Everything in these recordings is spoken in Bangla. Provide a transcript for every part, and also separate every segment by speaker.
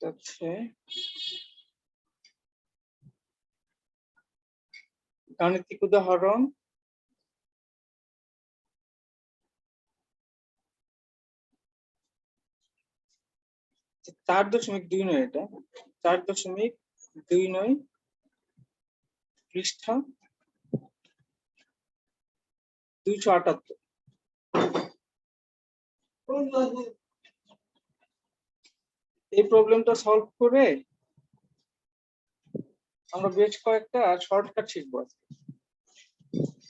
Speaker 1: হচ্ছে গাণিতিক উদাহরণ 4.29 এটা 4.29 পৃষ্ঠা 278। এই প্রবলেমটা সলভ করে আমরা বেশ কয়েকটা শর্টকাট শিখবো আজকে।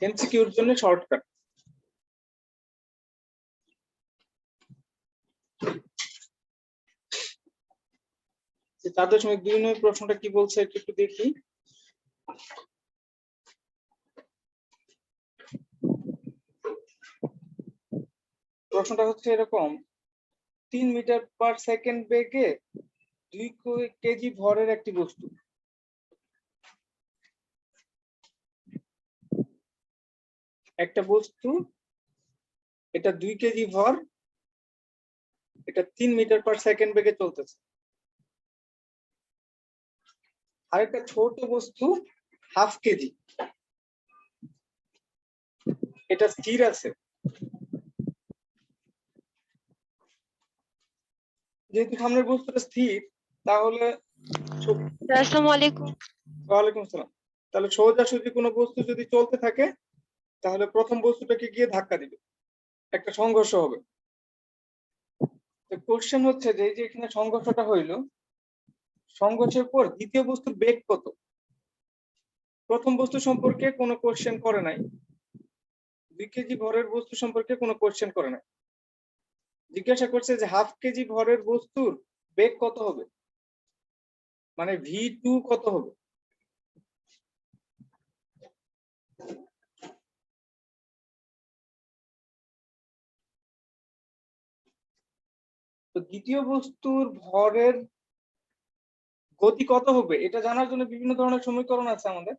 Speaker 1: এমসিকিউর জন্য শর্টকাট। যে 4.29 প্রশ্নটা কি বলছে একটু দেখি। প্রশ্নটা হচ্ছে এরকম, 3 মিটার পার সেকেন্ড বেগে 2 কেজি ভরের একটি বস্তু এটা 2 কেজি ভর, এটা 3 মিটার পার সেকেন্ড বেগে চলতেছে। আরেকটা ছোট বস্তু হাফ কেজি, এটা স্থির আছে। যেহেতু সামনের বস্তুটা স্থির, তাহলে
Speaker 2: আসসালামু আলাইকুম।
Speaker 1: ওয়ালাইকুম আসসালাম। তাহলে সোজাসুজি কোনো বস্তু যদি চলতে থাকে তাহলে প্রথম বস্তুটাকে গিয়ে ধাক্কা দিবে, একটা সংঘর্ষ হবে। তো কোশ্চেন হচ্ছে যে এই যে এখানে সংঘর্ষটা হইলো, সংঘর্ষের পর দ্বিতীয় বস্তুর বেগ কত? প্রথম বস্তু সম্পর্কে কোনো কোশ্চেন করে নাই, 2 কেজি ভরের বস্তু সম্পর্কে কোনো কোশ্চেন করে নাই। জিজ্ঞাসা করছে যে হাফ কেজি ভরের বস্তুর বেগ কত হবে, মানে v2 কত হবে। তো দ্বিতীয় বস্তুর ভরের গতি কত হবে এটা জানার জন্য বিভিন্ন ধরনের সমীকরণ আছে আমাদের।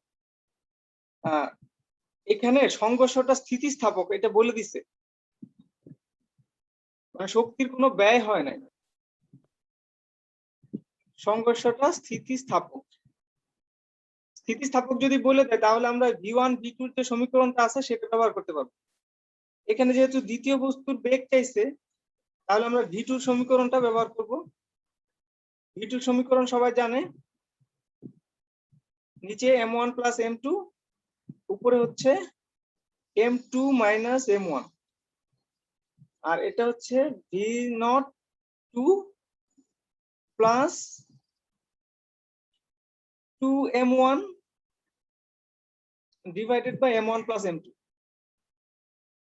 Speaker 1: এখানে সংঘর্ষটা স্থিতিস্থাপক এটা বলে দিছে, মানে শক্তির কোনো ব্যয় হয় নাই, সংঘর্ষটা স্থিতিস্থাপক। স্থিতিস্থাপক যদি বলে দেয় তাহলে আমরা v1 v2 যে সমীকরণটা আছে সেটা ব্যবহার করতে পারবো। এখানে যেহেতু দ্বিতীয় বস্তুর বেগ চাইছে তাহলে আমরা v2 সমীকরণটা ব্যবহার করব। v2 সমীকরণ সবাই জানে, নিচে m1 প্লাস m2, উপরে হচ্ছে m2 মাইনাস m1, আর এটা হচ্ছে v02 plus 2m1 divided by m1 plus m2,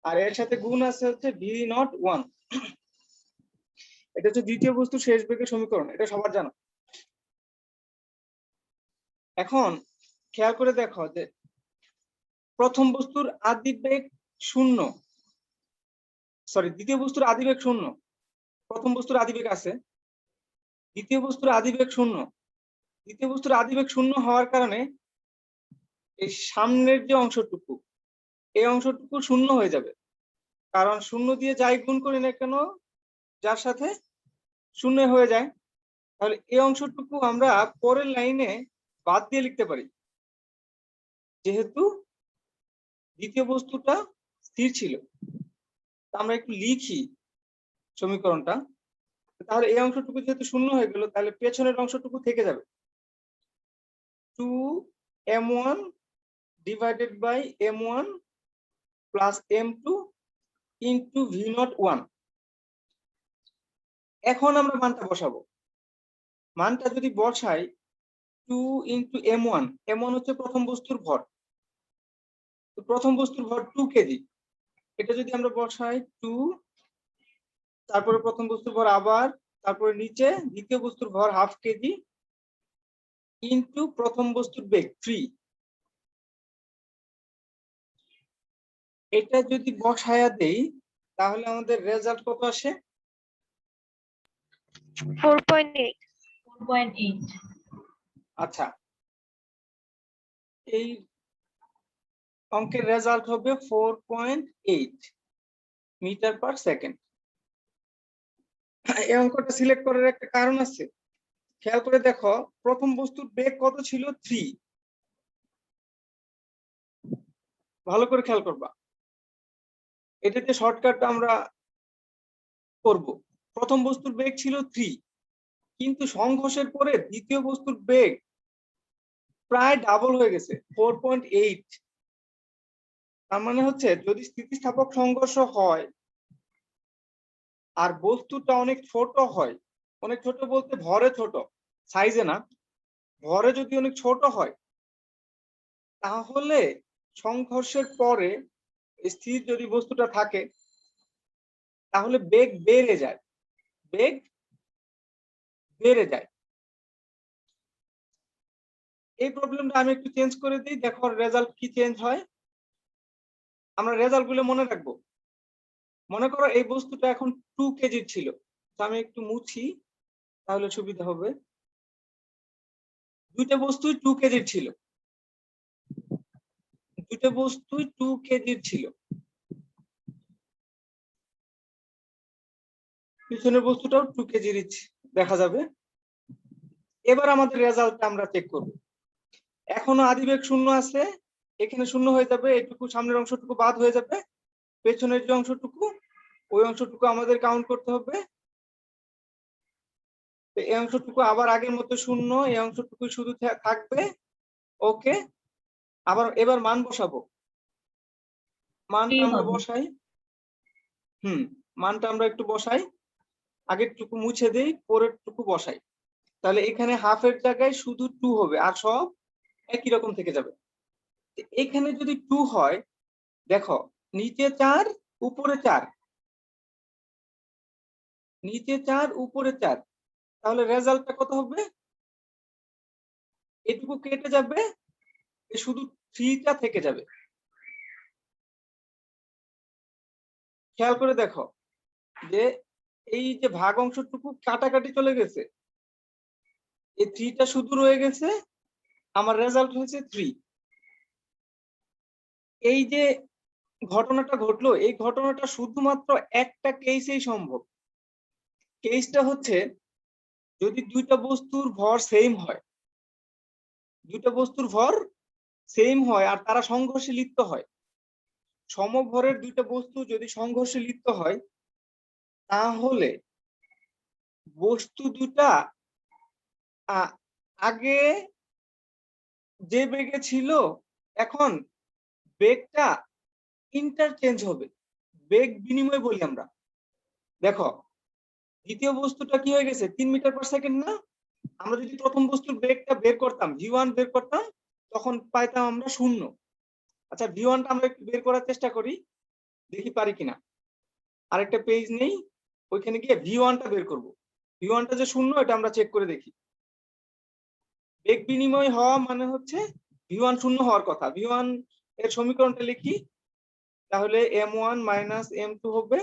Speaker 1: আর এর সাথে গুণ আছে হচ্ছে v01। এটা হচ্ছে দ্বিতীয় বস্তুর শেষ বেগের সমীকরণ, এটা সবার জানা। এখন খেয়াল করে দেখো যে প্রথম বস্তুর আদিবেগ 0, সরি দ্বিতীয় বস্তুর আদিবেগ 0, প্রথম বস্তুর আদিবেগ আছে, দ্বিতীয় বস্তুর আদিবেগ 0। দ্বিতীয় বস্তুর আদিবেগ 0 হওয়ার কারণে এই সামনের যে অংশটুকু, এই অংশটুকু 0 হয়ে যাবে, কারণ 0 দিয়ে যাই গুণ করি না কেন যার সাথে 0 হয়ে যায়। তাহলে এই অংশটুকু আমরা পরের লাইনে বাদ দিয়ে লিখতে পারি, যেহেতু দ্বিতীয় বস্তুটা স্থির ছিল। আমরা একটু লিখি সমীকরণটা, তাহলে এই অংশটুকু যেহেতু 0 হয়ে গেল তাহলে পেছনের অংশটুকু থেকে যাবে, 2m1 divided by m1 plus m2 into v01। এখন আমরা মানটা বসাবো। মানটা যদি বসাই 2 ইন্টু m1, m1 হচ্ছে প্রথম বস্তুর ভর, তো প্রথম বস্তুর ভর 2 কেজি, এটা যদি আমরা বসাই 2, তারপরে প্রথম বস্তুর ভর আবার, তারপরে নিচে দ্বিতীয় বস্তুর ভর হাফ কেজি ইন্টু প্রথম বস্তুর বেগ 3, এটা যদি বসায়া দেই তাহলে আমাদের রেজাল্ট কত আসে?
Speaker 2: 4.8।
Speaker 1: আচ্ছা, এই অঙ্কের রেজাল্ট হবে 4.8 মিটার পার সেকেন্ড। এই অঙ্কটা সিলেক্ট করার একটা কারণ আছে, খেয়াল করে দেখো প্রথম বস্তুর বেগ কত ছিল 3। ভালো করে খেয়াল করবা, এটাতে শর্টকাট আমরা করব। প্রথম বস্তুর বেগ ছিল 3, কিন্তু সংঘর্ষের পরে দ্বিতীয় বস্তুর বেগ প্রায় ডাবল হয়ে গেছে 4.8। তার মানে হচ্ছে যদি স্থিতিস্থাপক সংঘর্ষ হয় আর বস্তুটা অনেক ছোট হয়, অনেক ছোট বলতে ভরে ছোট, সাইজে না, ভরে যদি অনেক ছোট হয়, তাহলে সংঘর্ষের পরে স্থির যদি বস্তুটা থাকে তাহলে বেগ বেড়ে যায়, বেগ বেড়ে যায়। এই প্রবলেমটা আমি একটু চেঞ্জ করে দিই, দেখো রেজাল্ট কি চেঞ্জ হয়। আমরা রেজাল্ট গুলো মনে রাখবো। মনে করো এই বস্তুটা এখন 2 কেজির ছিল, তো আমি একটু মুছি তাহলে সুবিধা হবে। দুইটা বস্তুই 2 কেজির ছিল, দুইটা বস্তুই 2 কেজির ছিল। পিছনের বস্তুটাও 2 কেজির দেখা যাবে। এবার আমাদের রেজাল্টটা আমরা চেক করব। এখনো আদিবেগ শূন্য আছে, এখানে শূন্য হয়ে যাবে, এইটুকু সামনের অংশটুকু বাদ হয়ে যাবে, পেছনের যে অংশটুকু ওই অংশটুকু আমাদের কাউন্ট করতে হবে। এই অংশটুকু আবার আগের মতো শূন্য, এই অংশটুকু শুধু থাকবে। ওকে, আবার এবার মান বসাবো, মানটা আমরা বসাই। মানটা আমরা একটু বসাই, আগের টুকু মুছে দেই, পরের টুকু বসাই। তাহলে এখানে হাফের জায়গায় শুধু 2 হবে, আর সব একই রকম থেকে যাবে। এখানে যদি 2 হয়, দেখো নিচে 4 উপরে 4, নিচে 4 উপরে 4, তাহলে রেজাল্টটা কত হবে? এটুকু কেটে যাবে, শুধু 3টা থেকে যাবে। খেয়াল করে দেখো যে এই যে ভাগ অংশটুকু কাটাকাটি চলে গেছে, এই 3টা শুধু রয়ে গেছে, আমার রেজাল্ট হয়েছে 3। এই যে ঘটনাটা ঘটলো, এই ঘটনাটা শুধুমাত্র একটা কেসেই সম্ভব। কেসটা হচ্ছে যদি দুইটা বস্তুর ভর সেম হয়, দুইটা বস্তুর ভর সেম হয় আর তারা সংঘর্ষে লিপ্ত হয়। সমভরের দুইটা বস্তু যদি সংঘর্ষে লিপ্ত হয়, তাহলে বস্তু দুটা আগে যে বেগে ছিল এখন বেগটা ইন্টারচেঞ্জ হবে, বেগ বিনিময় বলি আমরা। দেখো দ্বিতীয় বস্তুটা কি হয়ে গেছে 3 মিটার পার সেকেন্ড না? আমরা যদি প্রথম বস্তুর বেগটা বের করতাম, v1 বের করতাম, তখন পাইতাম আমরা 0। আচ্ছা v1টা আমরা একটু বের করার চেষ্টা করি, দেখি পারি কিনা। আরেকটা পেজ নেই, ওইখানে গিয়ে v1টা বের করব। v1টা যে 0 এটা আমরা চেক করে দেখি। বেগ বিনিময় হওয়া মানে হচ্ছে v1 শূন্য হওয়ার কথা। v1 এর সমীকরণটা লিখি, তাহলে m1 মাইনাস m2 হবে,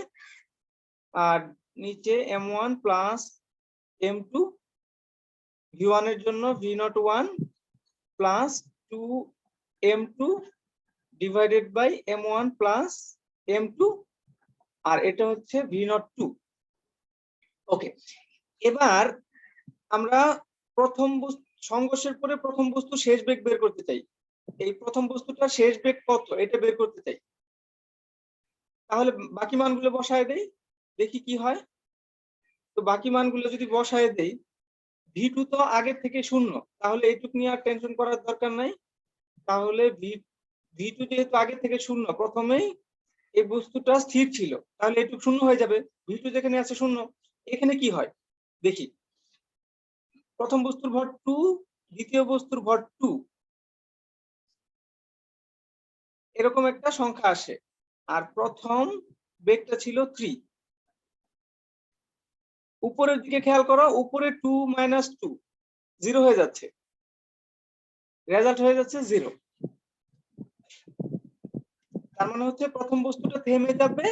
Speaker 1: আর নিচে m1 প্লাস m2, v1 এর জন্য v01 plus 2m2 divided by m1 plus m2, আর এটা হচ্ছে v02। ওকে, এবার আমরা প্রথম সংঘর্ষের পরে প্রথম বস্তু শেষ বেগ বের করতে চাই। এই প্রথম বস্তুটার শেষ বেগ কত এটা বের করতে চাই। তাহলে বাকি মানগুলো বসায় দেই, দেখি কি হয়। তো বাকি মানগুলো যদি বসায় দেই, v2 তো আগের থেকে 0, তাহলে এইটুকু নিয়ে আর টেনশন করার দরকার নাই। তাহলে v2 যেহেতু আগে থেকে 0, প্রথমেই এই বস্তুটা স্থির ছিল, তাহলে এইটুকু 0 হয়ে যাবে। v2 যেখানে আছে 0, এখানে কি হয় দেখি। প্রথম বস্তুর ভর 2, দ্বিতীয় বস্তুর ভর 2, এরকম একটা সংখ্যা আসে, আর প্রথম বেগটা ছিল 3। উপরের দিকে খেয়াল করো, উপরে 2 মাইনাস 2 0 হয়ে যাচ্ছে, রেজাল্ট হয়ে যাচ্ছে 0। তার মানে হচ্ছে প্রথম বস্তুটা থেমে যাবে,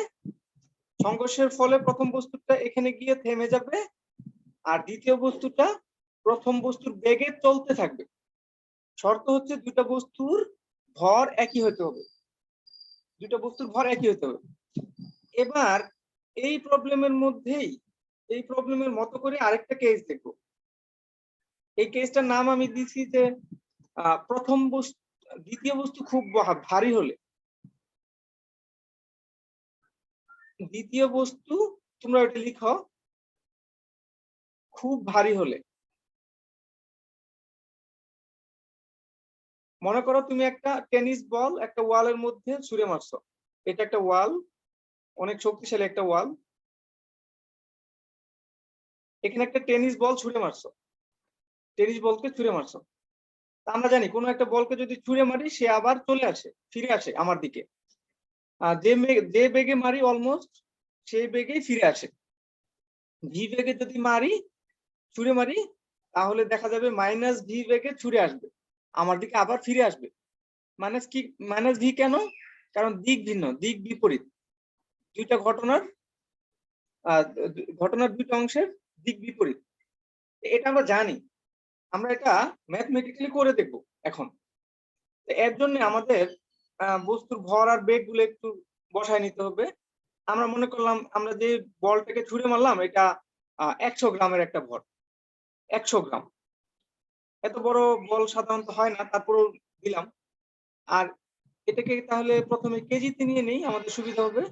Speaker 1: সংঘর্ষের ফলে প্রথম বস্তুটা এখানে গিয়ে থেমে যাবে, আর দ্বিতীয় বস্তুটা প্রথম বস্তুর বেগে চলতে থাকবে। শর্ত হচ্ছে দুইটা বস্তুর ভর একই হতে হবে, দুইটা বস্তুর ভর একই হতে হবে। এবার এই প্রবলেমের মধ্যেই, এই প্রবলেমের মতো করে আরেকটা কেস দেখো। এই কেসটার নাম আমি দিছি যে প্রথম বস্তু দ্বিতীয় বস্তু খুব ভারী হলে, দ্বিতীয় বস্তু তোমরা ওটা লিখো খুব ভারী হলে। মনে করো তুমি একটা টেনিস বল একটা ওয়ালের মধ্যে ছুঁড়ে মারছো, এটা একটা ওয়াল, অনেক শক্তিশালী একটা ওয়াল, এখানে একটা টেনিস বল ছুঁড়ে মারছো, টেনিস বলকে ছুঁড়ে মারছো। আমরা জানি কোনো একটা বলকে যদি ছুঁড়ে মারি সে আবার চলে আসে, ফিরে আসে আমার দিকে। যে বেগে মারি অলমোস্ট সেই বেগেই ফিরে আসে। ভি বেগে যদি মারি, ছুঁড়ে মারি, তাহলে দেখা যাবে মাইনাস ভি বেগে ছুঁড়ে আসবে, আমার দিকে আবার ফিরে আসবে। মাইনাস ভি কেন? কারণ দিক ভিন্ন, দিক বিপরীত, দুইটা ঘটনার দুইটা অংশের দিক বিপরীত। এটা আমরা জানি, আমরা এটা ম্যাথমেটিক্যালি করে দেখব এখন। এর জন্য আমাদের বস্তুর ভর আর বেগ গুলো একটু বসায় নিতে হবে। আমরা মনে করলাম আমরা যে বলটাকে ছুঁড়ে মারলাম এটা 100 গ্রামের একটা ভর, 100 গ্রাম। এত বড় বল সাধারণত হয় না, তারপরও দিলাম। আর এটাকে তাহলে প্রথমে কেজিতে নিয়ে নেই, আমাদের সুবিধা হবে।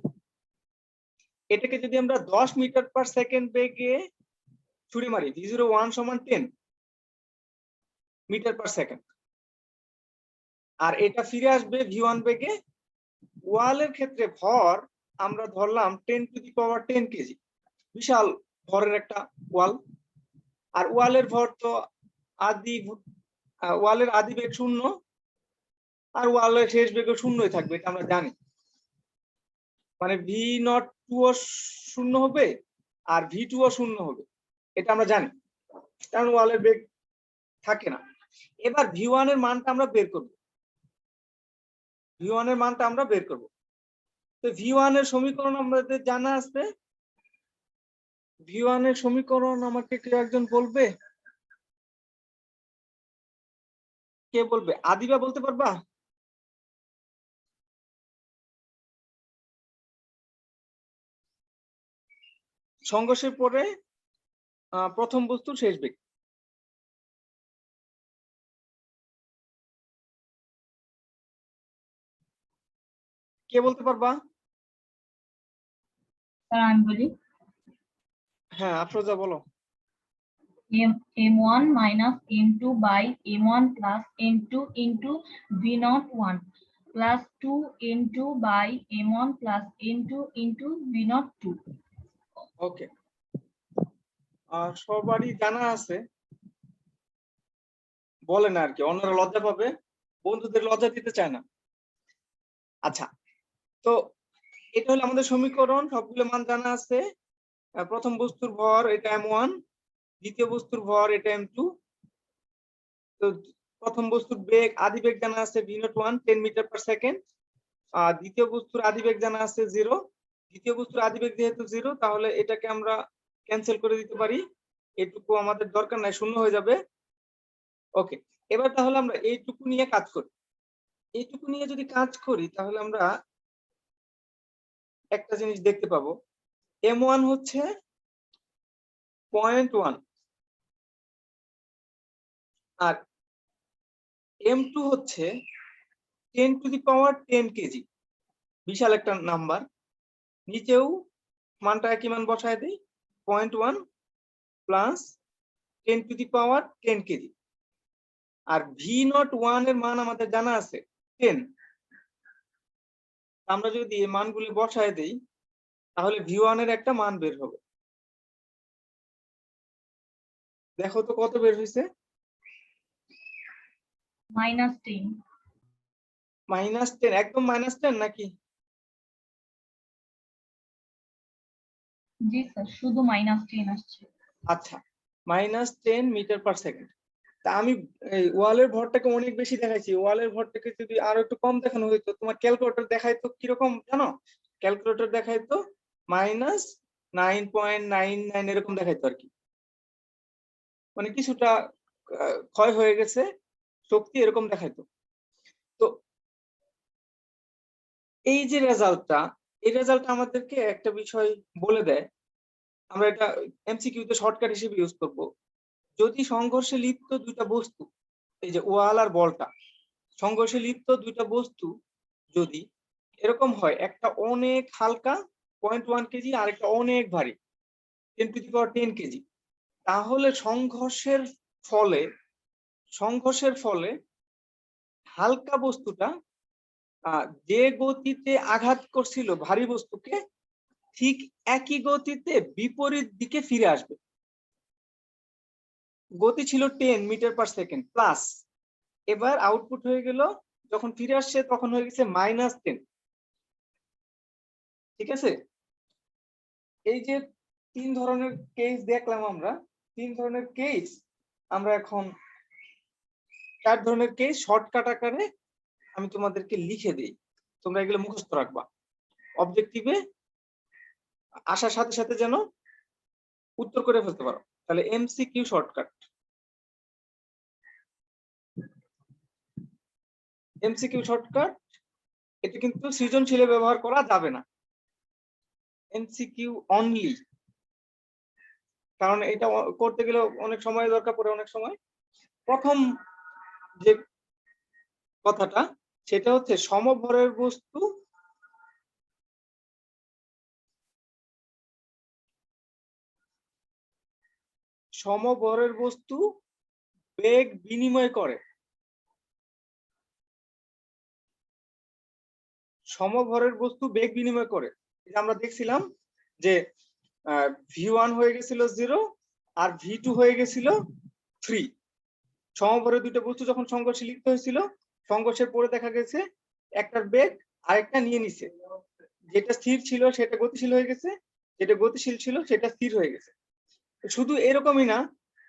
Speaker 1: এটাকে যদি আমরা 10 মিটার পার সেকেন্ড বেগে ছুঁড়ে মারি, v01 সমান 10 মিটার পার সেকেন্ড, আর এটা ফিরে আসবে v1 বেগে। ওয়ালের ক্ষেত্রে ভর আমরা ধরলাম 10 টু দি পাওয়ার 10 কেজি, বিশাল ভরের একটা ওয়াল। আর ওয়ালের ভর তো ওয়ালের আদি বেগ 0, আর ওয়ালের শেষ বেগও 0ই থাকবে, এটা আমরা জানি। মানে v02 ও 0 হবে আর v2 ও 0 হবে, এটা আমরা জানি, কারণ ওয়ালের বেগ থাকে না। এবার v1 এর মানটা আমরা বের করব, v1 এর মানটা আমরা বের করব। তো v1 এর সমীকরণ আমাদের জানা আছে। v1 এর সমীকরণ আমাকে কেউ একজন বলবে? কে বলবে? আদিবা বলতে পারবা? সংঘর্ষের পরে প্রথম বস্তুর শেষ বেগ, কে বলতে পারবা?
Speaker 3: স্যার আমি বলি,
Speaker 1: হ্যাঁ আফরোজা বলো।
Speaker 3: m1 minus m2 by m1 plus m2 into v01 plus 2 m2 by m1 plus m2 into v02.
Speaker 1: ওকে, সবারই জানা আছে, বলে না আর কি, অন্যরা লজ্জা পাবে, বন্ধুদের লজ্জা দিতে চায় না। আচ্ছা, তো এটা হলো আমাদের সমীকরণ, সবগুলো মান জানা আছে। প্রথম বস্তুর ভর এটা m1, দ্বিতীয় বস্তুর ভর এটা m2। তো প্রথম বস্তুর বেগ আদি বেগ জানা আছে v01 10 মিটার পার সেকেন্ড, আর দ্বিতীয় বস্তুর আদি বেগ জানা আছে 0। দ্বিতীয় বস্তুর আদি বেগ যেহেতু 0, তাহলে এটাকে আমরা ক্যান্সেল করে দিতে পারি, এটুকু আমাদের দরকার নাই, 0 হয়ে যাবে। ওকে, এবার তাহলে আমরা এইটুকু নিয়ে কাজ করি। এইটুকু নিয়ে যদি কাজ করি তাহলে আমরা একটা জিনিস দেখতে পাবো, m1 হচ্ছে 0.1 আর m2 হচ্ছে 10 টু দি পাওয়ার 10 কেজি, বিশাল একটা নাম্বার। নিচেও মানটা একই মান বসায় দেই, 0.1 plus 10 to the power 10 kg. আর v01 এর মান আমাদের জানা আছে 10। আমরা যদি এই মানগুলি বসায় দেই তাহলে v1 এর একটা মান বের হবে। দেখো তো কত বের হয়েছে?
Speaker 3: -10.
Speaker 1: -10, একদম -10 নাকি?
Speaker 3: জি স্যার, শুধু -10 আসছে।
Speaker 1: আচ্ছা, -10 মিটার পার সেকেন্ড। তা আমি এই ওয়ালের ভরটাকে অনেক বেশি দেখাইছি, ওয়ালের ভরটাকে যদি আরো একটু কম দেখানো হইতো, তোমার ক্যালকুলেটর দেখাইতো কিরকম জানো? ক্যালকুলেটর দেখাইতো -9.99 এরকম দেখাইতো আর কি, মানে কিছুটা ক্ষয় হয়ে গেছে শক্তি, এরকম দেখাইতো। তো এই যে রেজাল্টটা, এই রেজাল্টটা আমাদেরকে একটা বিষয় বলে দেয়, আমরা এটা এমসিকিউ তে শর্টকাট হিসেবে ইউজ করব। যদি সংঘর্ষে লিপ্ত দুইটা বস্তু, এই যে ওয়াল আর বলটা, সংঘর্ষে লিপ্ত দুইটা বস্তু যদি এরকম হয়, একটা অনেক হালকা 0.1 কেজি আর একটা অনেক ভারী 10⁻10 কেজি, তাহলে সংঘর্ষের ফলে হালকা বস্তুটা যে গতিতে আঘাত করছিল ভারী বস্তুকে, ঠিক একই গতিতে বিপরীত দিকে ফিরে আসবে। গতি ছিল 10 মিটার পার সেকেন্ড প্লাস, এবার আউটপুট হয়ে গেল, যখন ফিরে আসছে তখন হয়ে গেছে -10। ঠিক আছে, এই যে 3 ধরনের কেস দেখলাম আমরা, 3 ধরনের কেস আমরা এখন 4 ধরনের কেস শর্টকাট আকারে আমি তোমাদেরকে লিখে দিই, তোমরা এগুলো মুখস্থ রাখবা, অবজেক্টিভে আসার সাথে সাথে যেন উত্তর করে ফেলতে পারো। তাহলে এমসিকিউ শর্টকাট, এটা কিন্তু সৃজনশীলে ব্যবহার করা যাবে না, এমসিকিউ অনলি, কারণ এটা করতে গেলে অনেক সময় দরকার পড়ে। অনেক সময় প্রথম যে কথাটা সেটা হচ্ছে সমভরের বস্তু বেগ বিনিময় করে। সমভরের বস্তু বেগ বিনিময় করে, আমরা দেখছিলাম যে v1 হয়ে গেছিল 0 আর v2 হয়ে গেছিল 3। সমভরের দুইটা বস্তু যখন সংঘর্ষে লিপ্ত হয়েছিল, সংঘর্ষের পরে দেখা গেছে একটার বেগ আরেকটা নিয়ে নিছে, যেটা স্থির ছিল সেটা গতিশীল হয়ে গেছে, যেটা গতিশীল ছিল সেটা স্থির হয়ে গেছে। শুধু এরকমই না,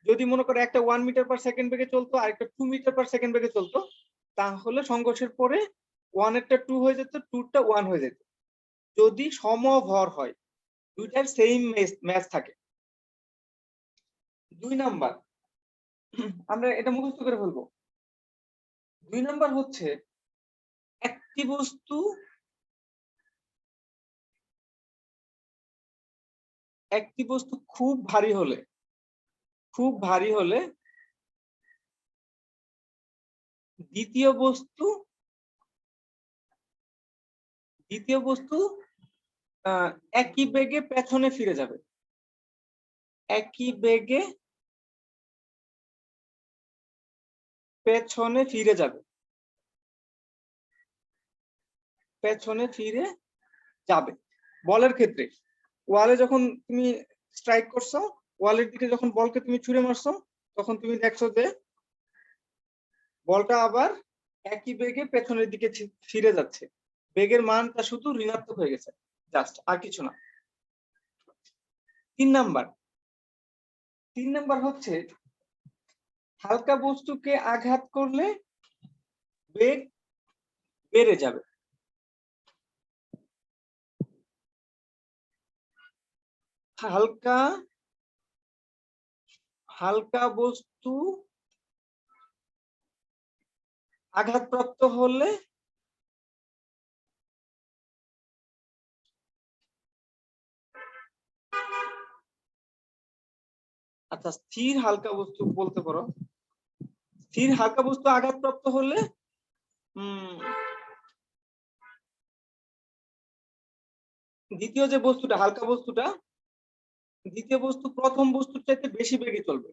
Speaker 1: যদি মনে করো একটা 1 মিটার পার সেকেন্ড বেগে চলতো আর একটা 2 মিটার পার সেকেন্ড বেগে চলতো, তাহলে সংঘর্ষের পরে 1 এরটা 2 হয়ে যেত, 2টা 1 হয়ে যেত, যদি সমভর হয়, দুইটার সেম ম্যাচ থাকে। 2 নাম্বার, আমরা এটা মুখস্থ করে ফেলবো। 2 নাম্বার হচ্ছে একটি বস্তু খুব ভারী হলে দ্বিতীয় বস্তু একই বেগে পেছনে ফিরে যাবে, একই বেগে পেছনে ফিরে যাবে, বলের ক্ষেত্রে ওয়ালে যখন তুমি স্ট্রাইক করছো, ওয়ালের দিকে যখন বলকে তুমি ছুঁড়ে মারছো, তখন তুমি দেখছো যে বলটা আবার একই বেগে পেছনের দিকে ফিরে যাচ্ছে, বেগের মানটা শুধু ঋণাত্মক হয়ে গেছে, জাস্ট, আর কিছু না। 3 নাম্বার হচ্ছে হালকা বস্তুকে আঘাত করলে বেগ বেড়ে যাবে। হালকা বস্তু আঘাতপ্রাপ্ত হলে আচ্ছা, স্থির হালকা বস্তু বলতে পারো, স্থির হালকা বস্তু আঘাতপ্রাপ্ত হলে দ্বিতীয় যে বস্তুটা, হালকা বস্তুটা, দ্বিতীয় বস্তু প্রথম বস্তুর চাইতে বেশি বেগে চলবে,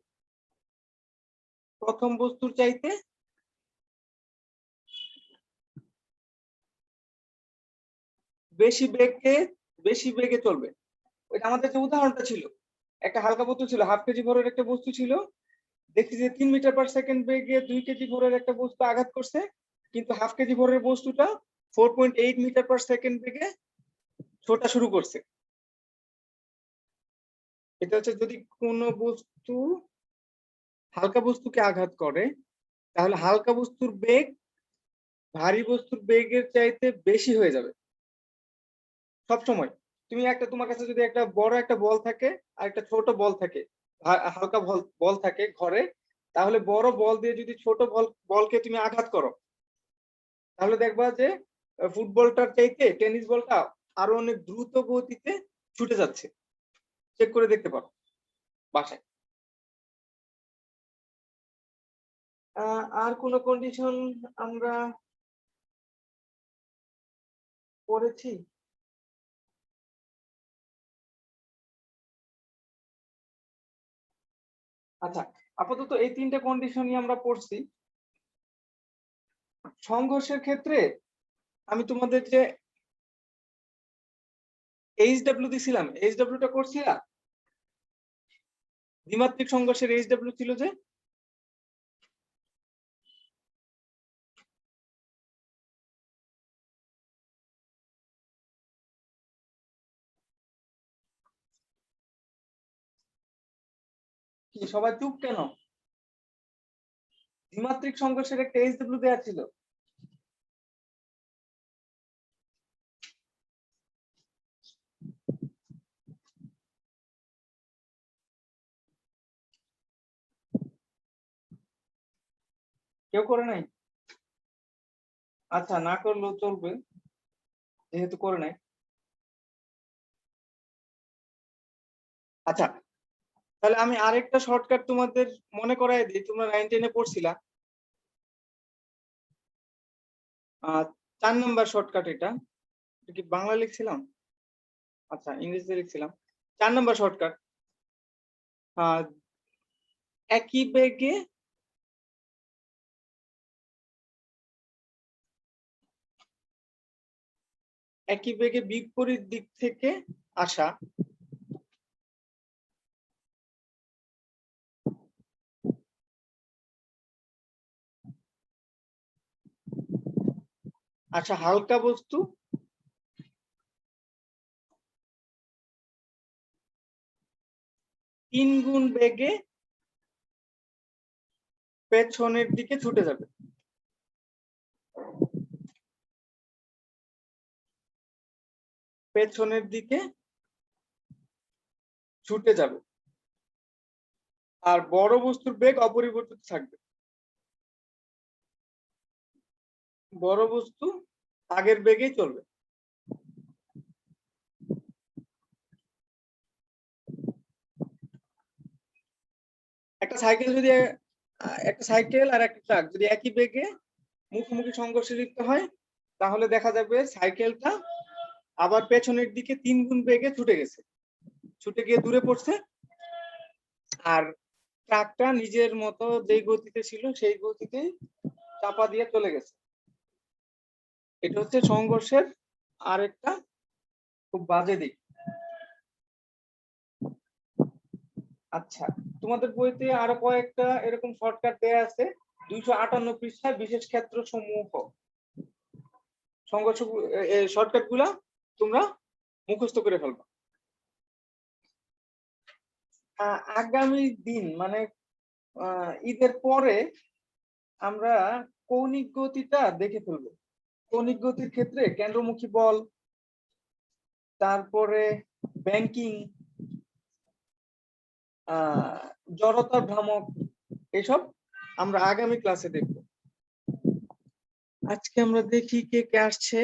Speaker 1: প্রথম বস্তুর চাইতে বেশি বেগে চলবে। ওইটা আমাদের যে উদাহরণটা ছিল, একটা হালকা বস্তু ছিল, 1/2 কেজি ভরের একটা বস্তু ছিল, দেখছি যে 3 মিটার পার সেকেন্ড বেগে 2 কেজি ভরের একটা বস্তু আঘাত করছে, কিন্তু 1/2 কেজি ভরের বস্তুটা 4.8 মিটার পার সেকেন্ড বেগে ছোটা শুরু করছে। এটা হচ্ছে যদি কোনো বস্তু হালকা বস্তুকে আঘাত করে, তাহলে হালকা বস্তুর বেগ ভারী বস্তুর বেগের চাইতে বেশি হয়ে যাবে সব সময়। তুমি তোমার কাছে যদি একটা বড় একটা বল থাকে আর একটা ছোট বল থাকে, হালকা বল থাকে ঘরে, তাহলে বড় বল দিয়ে যদি ছোট বলকে তুমি আঘাত করো, তাহলে দেখবা যে ফুটবলটার চাইতে টেনিস বলটা আরো অনেক দ্রুত গতিতে ছুটে যাচ্ছে। চেক করে দেখতে পারো বাসায়। আর কোন কন্ডিশন আমরা পড়েছি? আচ্ছা, আপাতত এই তিনটা কন্ডিশনই আমরা পড়ছি। সংঘর্ষের ক্ষেত্রে আমি তোমাদের যে এইচডব্লিউ দিছিলাম, এইচডব্লিউটা করছিলা? দ্বিমাত্রিক সংঘর্ষের এইচডব্লিউ ছিল যে, কি সবাই চুপ কেন? দ্বিমাত্রিক সংঘর্ষের একটা এইচডব্লিউ দেওয়া ছিল। কেউ করে নাই? আচ্ছা, না করলেও চলবে যেহেতু করে নাই। আচ্ছা, তাহলে আমি আরেকটা শর্টকাট তোমাদের মনে করাই দিই। তোমরা 9 10-এ পড়ছিলা, 4 নাম্বার শর্টকাট। এটা কি বাংলা লিখছিলাম? আচ্ছা, ইংরেজিতে লিখছিলাম। 4 নাম্বার শর্টকাট, একই বেগে বিপরীত দিক থেকে আসা হালকা বস্তু তিন গুণ বেগে পেছনের দিকে ছুটে যাবে। পেছনের দিকে ছুটে যাবে, আর বড় বস্তুর বেগ অপরিবর্তিত থাকবে। বড় বস্তু আগের বেগেই চলবে। একটা সাইকেল আর একটা ট্রাক যদি একই বেগে মুখোমুখি সংঘর্ষে লিপ্ত হয়, তাহলে দেখা যাবে সাইকেলটা আবার পেছনের দিকে 3 গুণ বেগে ছুটে গেছে, ছুটে গিয়ে দূরে পড়ছে, আর ট্রাকটা নিজের মতো যেই গতিতে ছিল সেই গতিতেই চাপা দিয়ে চলে গেছে। এটা হচ্ছে সংঘর্ষের আরেকটা খুব বাজে দিক। আচ্ছা, তোমাদের বইতে আরো কয়েকটা এরকম শর্টকাট দেয়া আছে। 258 পৃষ্ঠায় বিশেষ ক্ষেত্র সমূহ সংঘর্ষ শর্টকাট গুলা তোমরা মুখস্থ করে ফেলবা। আগামী দিন মানে ঈদের পরে আমরা কৌণিক গতিটা দেখে ফেলবো। কৌণিক গতির ক্ষেত্রে কেন্দ্রমুখী বল, তারপরে ব্যাংকিং, জড়তার ভ্রামক, এসব আমরা আগামী ক্লাসে দেখব। আজকে আমরা দেখি কে কে আসছে।